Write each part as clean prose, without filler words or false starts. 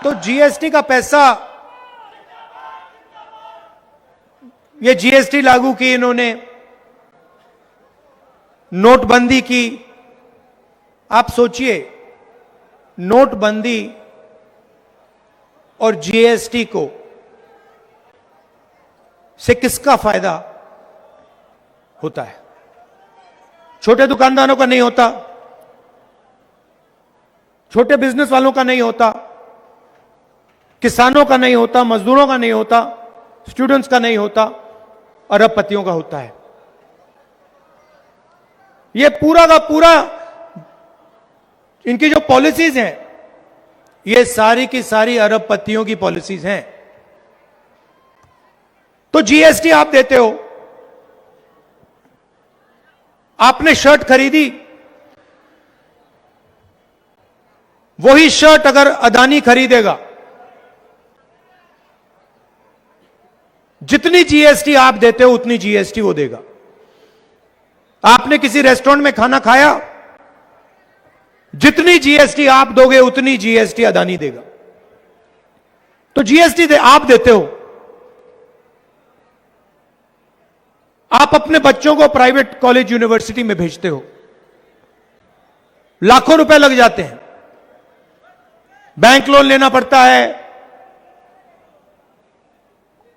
तो जीएसटी का पैसा, ये जीएसटी लागू की इन्होंने, नोटबंदी की। आप सोचिए, नोटबंदी और जीएसटी को से किसका फायदा होता है? छोटे दुकानदारों का नहीं होता, छोटे बिजनेस वालों का नहीं होता, किसानों का नहीं होता, मजदूरों का नहीं होता, स्टूडेंट्स का नहीं होता, अरबपतियों का होता है। ये पूरा का पूरा इनकी जो पॉलिसीज हैं, ये सारी की सारी अरबपतियों की पॉलिसीज हैं। तो जीएसटी आप देते हो, आपने शर्ट खरीदी, वही शर्ट अगर अदानी खरीदेगा, जितनी जीएसटी आप देते हो उतनी जीएसटी वो देगा। आपने किसी रेस्टोरेंट में खाना खाया, जितनी जीएसटी आप दोगे उतनी जीएसटी अदानी देगा। तो जीएसटी आप देते हो। आप अपने बच्चों को प्राइवेट कॉलेज यूनिवर्सिटी में भेजते हो, लाखों रुपए लग जाते हैं, बैंक लोन लेना पड़ता है,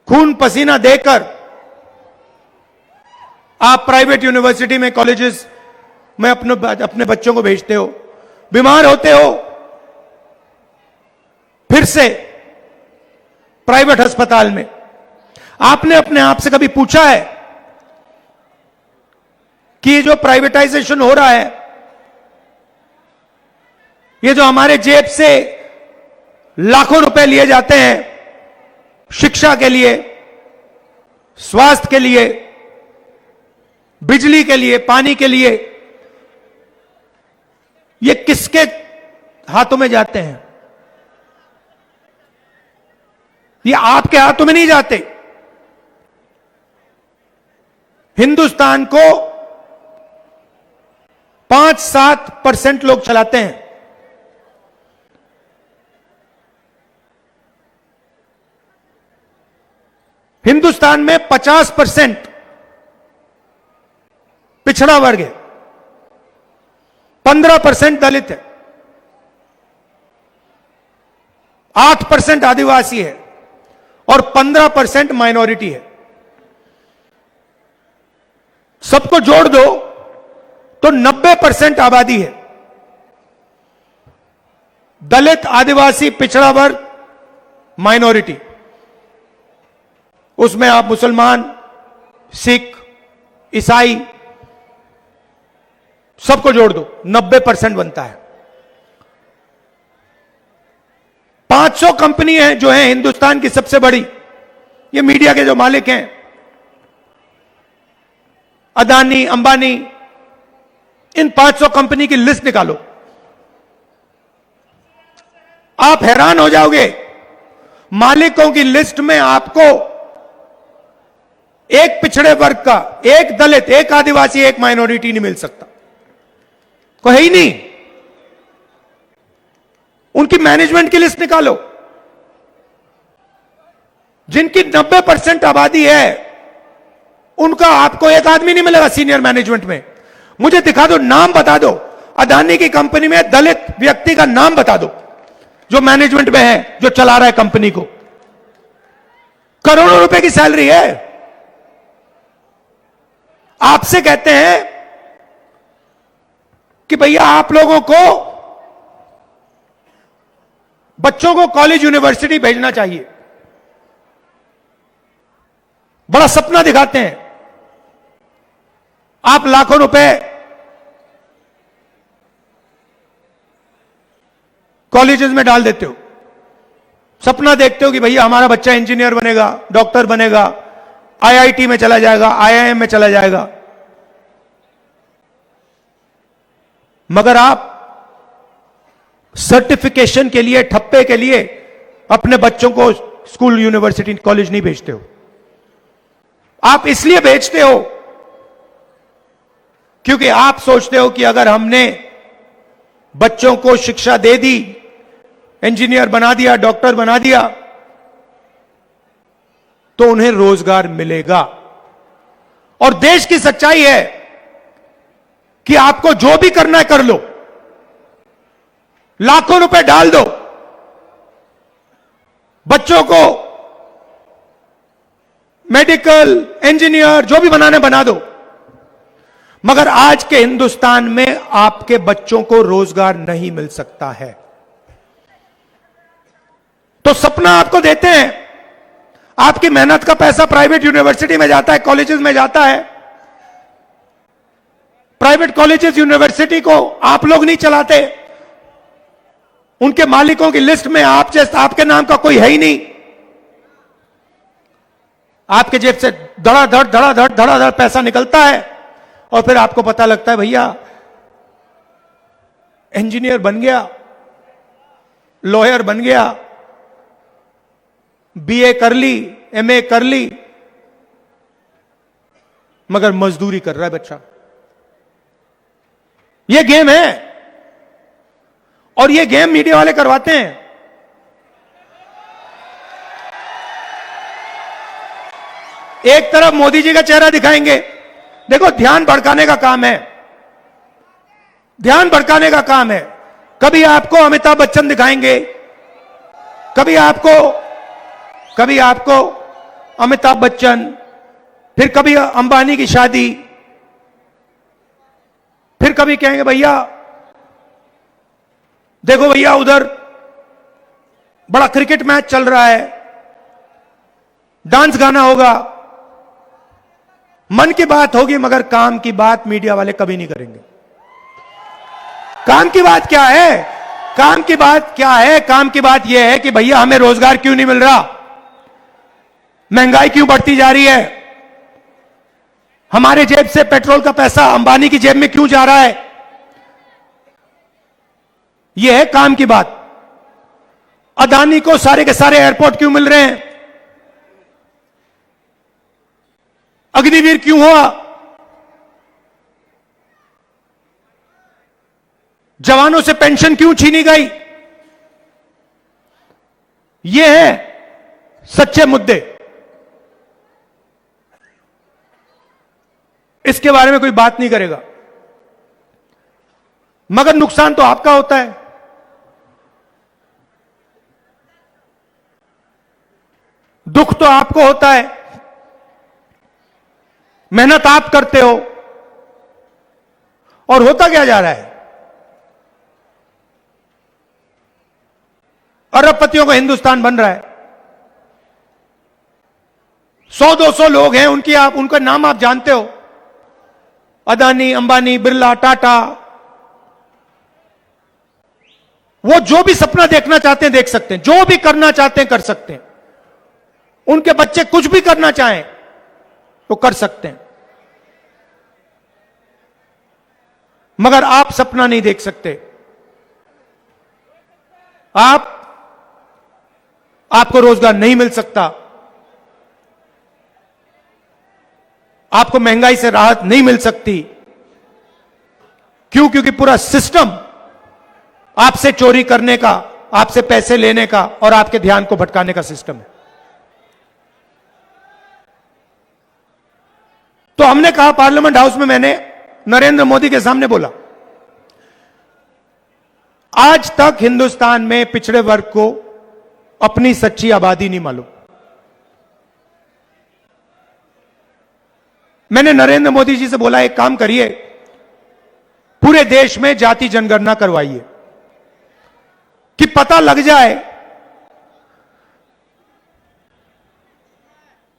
खून पसीना देकर आप प्राइवेट यूनिवर्सिटी में, कॉलेजेस में अपने बच्चों को भेजते हो। बीमार होते हो, फिर से प्राइवेट अस्पताल में। आपने अपने आप से कभी पूछा है कि ये जो प्राइवेटाइजेशन हो रहा है, ये जो हमारे जेब से लाखों रुपए लिए जाते हैं शिक्षा के लिए, स्वास्थ्य के लिए, बिजली के लिए, पानी के लिए, ये किसके हाथों में जाते हैं? ये आपके हाथों में नहीं जाते। हिंदुस्तान को 5-7% लोग चलाते हैं। हिंदुस्तान में 50% पिछड़ा वर्ग है, 15% दलित है, 8% आदिवासी है और 15% माइनॉरिटी है। सबको जोड़ दो तो 90% आबादी है। दलित, आदिवासी, पिछड़ा वर्ग, माइनॉरिटी। उसमें आप मुसलमान, सिख, ईसाई सबको जोड़ दो, 90% बनता है। 500 कंपनी है जो है हिंदुस्तान की सबसे बड़ी, ये मीडिया के जो मालिक हैं, अदानी, अंबानी, इन 500 कंपनी की लिस्ट निकालो, आप हैरान हो जाओगे। मालिकों की लिस्ट में आपको एक पिछड़े वर्ग का, एक दलित, एक आदिवासी, एक माइनॉरिटी नहीं मिल सकता, कोई है ही नहीं। उनकी मैनेजमेंट की लिस्ट निकालो, जिनकी 90% आबादी है, उनका आपको एक आदमी नहीं मिलेगा सीनियर मैनेजमेंट में। मुझे दिखा दो, नाम बता दो, अदानी की कंपनी में दलित व्यक्ति का नाम बता दो जो मैनेजमेंट में है, जो चला रहा है कंपनी को। करोड़ों रुपए की सैलरी है। आपसे कहते हैं कि भैया आप लोगों को बच्चों को कॉलेज यूनिवर्सिटी भेजना चाहिए, बड़ा सपना दिखाते हैं। आप लाखों रुपए कॉलेजेस में डाल देते हो, सपना देखते हो कि भैया हमारा बच्चा इंजीनियर बनेगा, डॉक्टर बनेगा, आईआईटी में चला जाएगा, आईआईएम में चला जाएगा। मगर आप सर्टिफिकेशन के लिए, ठप्पे के लिए अपने बच्चों को स्कूल, यूनिवर्सिटी, कॉलेज नहीं भेजते हो। आप इसलिए भेजते हो क्योंकि आप सोचते हो कि अगर हमने बच्चों को शिक्षा दे दी इंजीनियर बना दिया, डॉक्टर बना दिया, तो उन्हें रोजगार मिलेगा। और देश की सच्चाई है कि आपको जो भी करना है कर लो, लाखों रुपए डाल दो, बच्चों को मेडिकल इंजीनियर जो भी बनाने बना दो, मगर आज के हिंदुस्तान में आपके बच्चों को रोजगार नहीं मिल सकता है। तो सपना आपको देते हैं, आपकी मेहनत का पैसा प्राइवेट यूनिवर्सिटी में जाता है, कॉलेजेस में जाता है। प्राइवेट कॉलेजेस यूनिवर्सिटी को आप लोग नहीं चलाते, उनके मालिकों की लिस्ट में आप जैसे आपके नाम का कोई है ही नहीं। आपके जेब से धड़ाधड़ पैसा निकलता है और फिर आपको पता लगता है भैया इंजीनियर बन गया, लॉयर बन गया, बीए कर ली, एमए कर ली, मगर मजदूरी कर रहा है बच्चा। यह गेम है और यह गेम मीडिया वाले करवाते हैं। एक तरफ मोदी जी का चेहरा दिखाएंगे, देखो ध्यान भड़काने का काम है, ध्यान भड़काने का काम है। कभी आपको अमिताभ बच्चन दिखाएंगे, कभी आपको अमिताभ बच्चन, फिर कभी अंबानी की शादी, फिर कभी कहेंगे भैया देखो भैया उधर बड़ा क्रिकेट मैच चल रहा है, डांस गाना होगा, मन की बात होगी, मगर काम की बात मीडिया वाले कभी नहीं करेंगे। काम की बात क्या है? काम की बात क्या है? काम की बात यह है कि भैया हमें रोजगार क्यों नहीं मिल रहा, महंगाई क्यों बढ़ती जा रही है, हमारे जेब से पेट्रोल का पैसा अंबानी की जेब में क्यों जा रहा है। यह है काम की बात। अदानी को सारे के सारे एयरपोर्ट क्यों मिल रहे हैं, अग्निवीर क्यों हुआ, जवानों से पेंशन क्यों छीनी गई। ये है सच्चे मुद्दे। इसके बारे में कोई बात नहीं करेगा, मगर नुकसान तो आपका होता है। दुख तो आपको होता है, मेहनत आप करते हो, और होता क्या जा रहा है, अरबपतियों का हिंदुस्तान बन रहा है। 100-200 लोग हैं, उनका नाम आप जानते हो, अदानी, अंबानी, बिरला, टाटा। वो जो भी सपना देखना चाहते हैं देख सकते हैं, जो भी करना चाहते हैं कर सकते हैं। उनके बच्चे कुछ भी करना चाहें तो कर सकते हैं, मगर आप सपना नहीं देख सकते। आपको रोजगार नहीं मिल सकता, आपको महंगाई से राहत नहीं मिल सकती। क्यों? क्योंकि पूरा सिस्टम आपसे चोरी करने का, आपसे पैसे लेने का और आपके ध्यान को भटकाने का सिस्टम है। तो हमने कहा, पार्लियामेंट हाउस में मैंने नरेंद्र मोदी के सामने बोला, आज तक हिंदुस्तान में पिछड़े वर्ग को अपनी सच्ची आबादी नहीं मालूम। मैंने नरेंद्र मोदी जी से बोला, एक काम करिए, पूरे देश में जाति जनगणना करवाइए कि पता लग जाए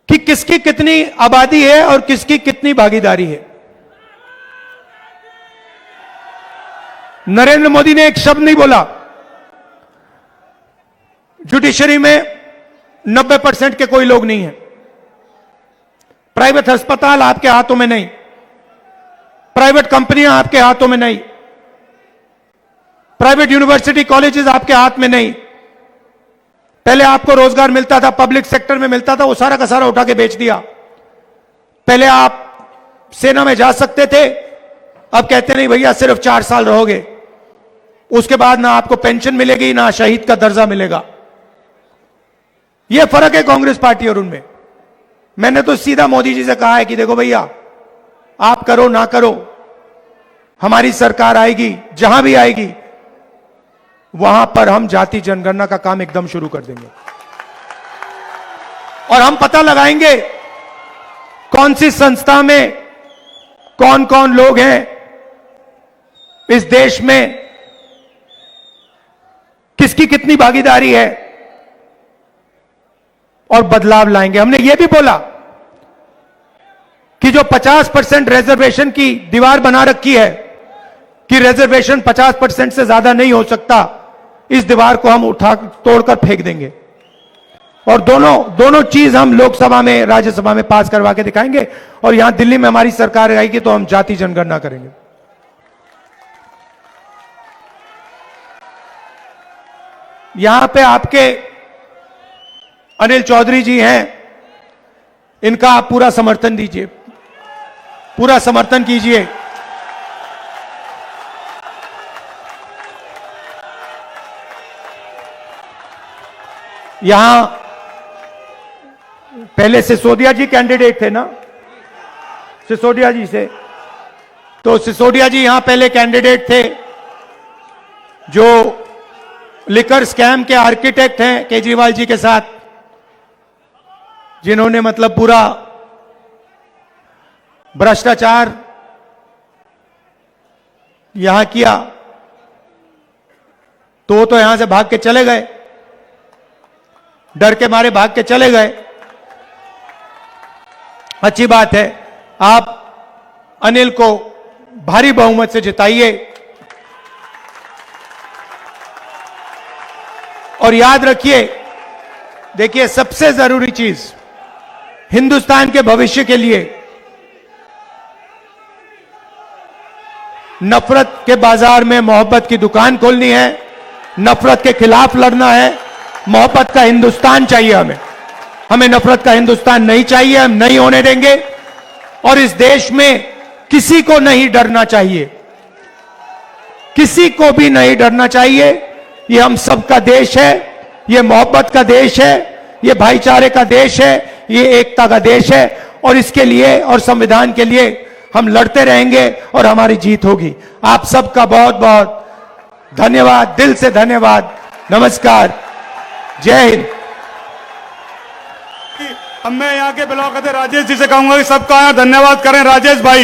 कि किसकी कितनी आबादी है और किसकी कितनी भागीदारी है। नरेंद्र मोदी ने एक शब्द नहीं बोला। जुडिशरी में 90% के कोई लोग नहीं हैं, प्राइवेट अस्पताल आपके हाथों में नहीं, प्राइवेट कंपनियां आपके हाथों में नहीं, प्राइवेट यूनिवर्सिटी कॉलेजेस आपके हाथ में नहीं। पहले आपको रोजगार मिलता था, पब्लिक सेक्टर में मिलता था, वो सारा का सारा उठा के बेच दिया। पहले आप सेना में जा सकते थे, अब कहते नहीं भैया सिर्फ 4 साल रहोगे, उसके बाद ना आपको पेंशन मिलेगी ना शहीद का दर्जा मिलेगा। यह फर्क है कांग्रेस पार्टी और उनमें। मैंने तो सीधा मोदी जी से कहा है कि देखो भैया, आप करो ना करो, हमारी सरकार आएगी, जहां भी आएगी वहां पर हम जाति जनगणना का काम एकदम शुरू कर देंगे और हम पता लगाएंगे कौन सी संस्था में कौन कौन लोग हैं इस देश में, किसकी कितनी भागीदारी है और बदलाव लाएंगे। हमने यह भी बोला कि जो 50% रिजर्वेशन की दीवार बना रखी है कि रिजर्वेशन 50% से ज्यादा नहीं हो सकता, इस दीवार को हम उठा तोड़कर फेंक देंगे और दोनों चीज हम लोकसभा में राज्यसभा में पास करवा के दिखाएंगे और यहां दिल्ली में हमारी सरकार आएगी तो हम जाति जनगणना करेंगे। यहां पे आपके अनिल चौधरी जी हैं, इनका आप पूरा समर्थन दीजिए, पूरा समर्थन कीजिए। यहां पहले सिसोदिया जी कैंडिडेट थे ना, सिसोदिया जी से, तो सिसोदिया जी यहां पहले कैंडिडेट थे, जो लिकर स्कैम के आर्किटेक्ट हैं केजरीवाल जी के साथ, जिन्होंने मतलब पूरा भ्रष्टाचार यहां किया, तो यहां से भाग के चले गए, डर के मारे भाग के चले गए। अच्छी बात है, आप अनिल को भारी बहुमत से जिताइए और याद रखिए, देखिए सबसे जरूरी चीज हिंदुस्तान के भविष्य के लिए नफरत के बाजार में मोहब्बत की दुकान खोलनी है, नफरत के खिलाफ लड़ना है। मोहब्बत का हिंदुस्तान चाहिए हमें नफरत का हिंदुस्तान नहीं चाहिए, हम नहीं होने देंगे। और इस देश में किसी को नहीं डरना चाहिए, किसी को भी नहीं डरना चाहिए। ये हम सबका देश है, ये मोहब्बत का देश है, ये भाईचारे का देश है, ये एकता का देश है और इसके लिए और संविधान के लिए हम लड़ते रहेंगे और हमारी जीत होगी। आप सबका बहुत बहुत धन्यवाद, दिल से धन्यवाद, नमस्कार, जय हिंद। अब मैं यहाँ के ब्लॉक अध्यक्ष राजेश जी से कहूंगा कि सबका यहाँ धन्यवाद करें। राजेश भाई।